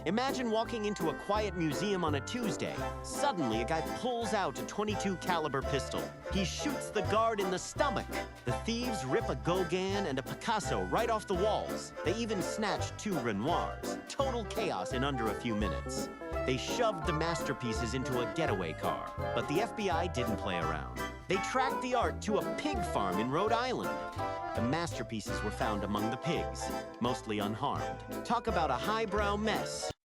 Imagine walking into a quiet museum on a Tuesday. Suddenly, a guy pulls out a .22 caliber pistol. He shoots the guard in the stomach. The thieves rip a Gauguin and a Picasso right off the walls. They even snatch 2 Renoirs. Total chaos in under a few minutes. They shoved the masterpieces into a getaway car, but the FBI didn't play around. They tracked the art to a pig farm in Rhode Island. The masterpieces were found among the pigs, mostly unharmed. Talk about a highbrow mess.